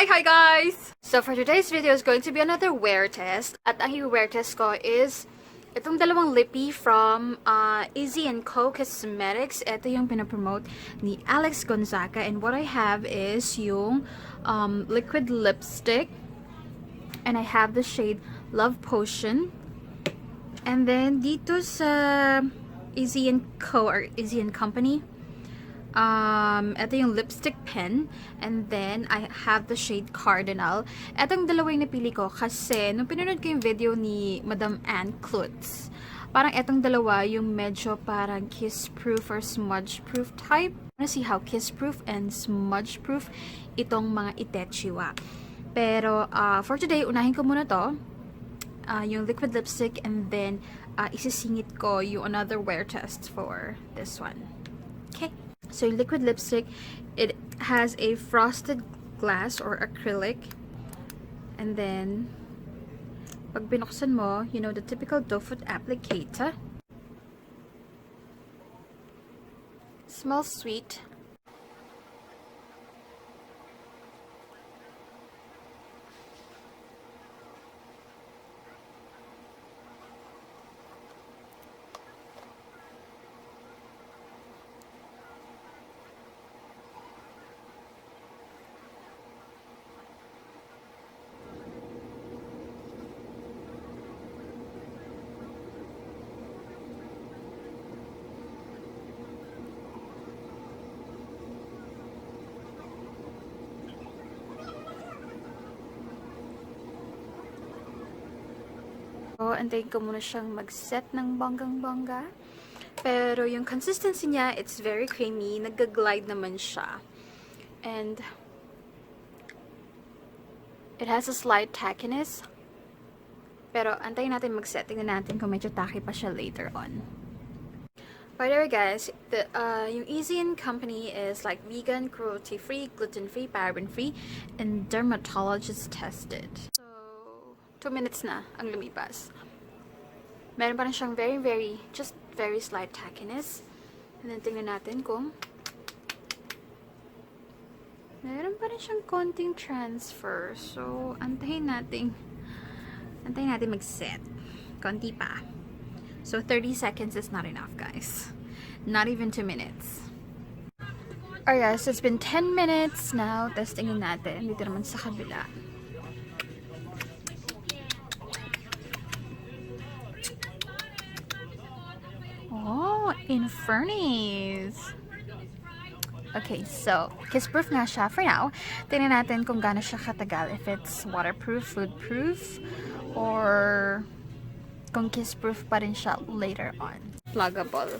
Hi guys! So for today's video is going to be another wear test. At ang i-wear test ko is itong dalawang lippy from Issy and Co. Cosmetics. Ito yung pinapromote ni Alex Gonzaga. And what I have is yung liquid lipstick. And I have the shade Love Potion. And then dito sa Issy and Co. or Issy and Company. Ito yung lipstick pen. And then, I have the shade Cardinal. Etong dalawa yung napili ko kasi nung pinanood ko yung video ni Madam Ann Klutz, parang etong dalawa yung medyo parang kiss-proof or smudge-proof type. I wanna see how kiss-proof and smudge-proof itong mga Itechiwa. Pero, for today, unahin ko muna to. Yung liquid lipstick, and then, isisingit ko yung another wear test for this one. Okay. So, liquid lipstick, it has a frosted glass or acrylic. And then, pag binuksan mo, you know, the typical doe foot applicator. Smells sweet. So, antayin ko muna siyang mag-set ng bonggang-bongga. Pero yung consistency niya, it's very creamy. Nag-glide naman siya. And it has a slight tackiness. Pero antayin natin mag-set. Tingnan natin kung medyo tacky pa siya later on. By the way guys, yung Issy & Company is like vegan, cruelty-free, gluten-free, paraben-free, and dermatologist tested. 2 minutes na ang lumipas. Meron pa rin siyang just very slight tackiness. And then, tingnan natin kung meron pa rin siyang konting transfer. So, antayin natin mag-set. Konti pa. So, 30 seconds is not enough, guys. Not even 2 minutes. Alright guys, so it's been 10 minutes now. Testingin natin. Dito naman sa kabila. Oh, in furnace. Okay, so, kiss-proof nga siya for now. Tingnan natin kung gaano siya katagal. If it's waterproof, food-proof, or kung kiss-proof pa rin siya later on. Pluggable.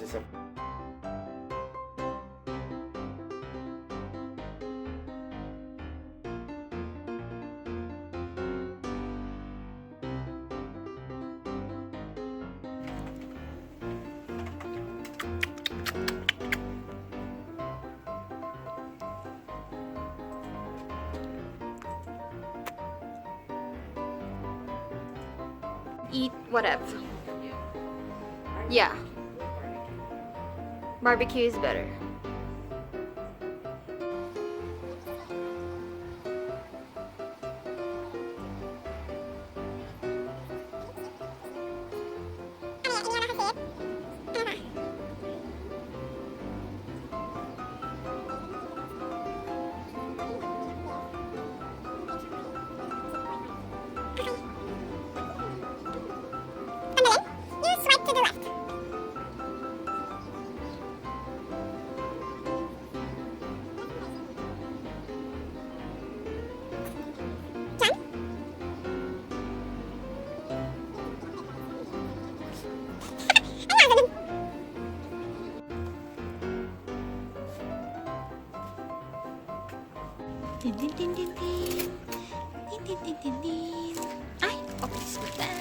sa eat whatever. Yeah. Barbecue is better. Din din din din din. Din din din din din. Ay, open this with that.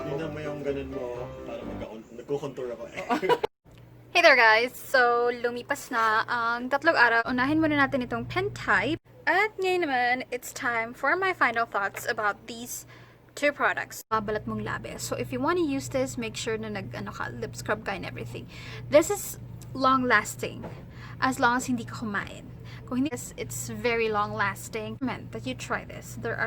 Tingnan mo yung ganun mo para nagko-contour ako eh. Hey there guys! So, lumipas na ang 3 araw. Unahin muna natin itong pen type. At ngayon naman, it's time for my final thoughts about these 2 products. Babalat mong labi. So, if you want to use this, make sure na lip scrub ka and everything. This is long-lasting. As long as hindi ka kumain. Kung hindi, it's very long-lasting. I recommend that you try this. There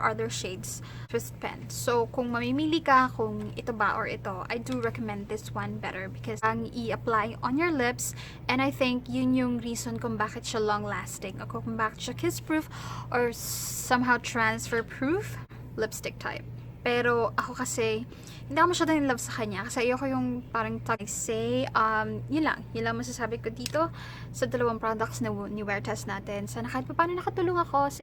are other shades twist pen. So, kung mamimili ka kung ito ba or ito, I do recommend this one better because ang i-apply on your lips, and I think yun yung reason kung bakit siya long-lasting o kung bakit siya kiss-proof or somehow transfer-proof lipstick type. Pero ako kasi hindi ako masyadong in love sa kanya kasi ayoko yung parang say, yun lang masasabi ko dito sa 2 products na ni wear test natin. Sana kahit pa paano nakatulong ako.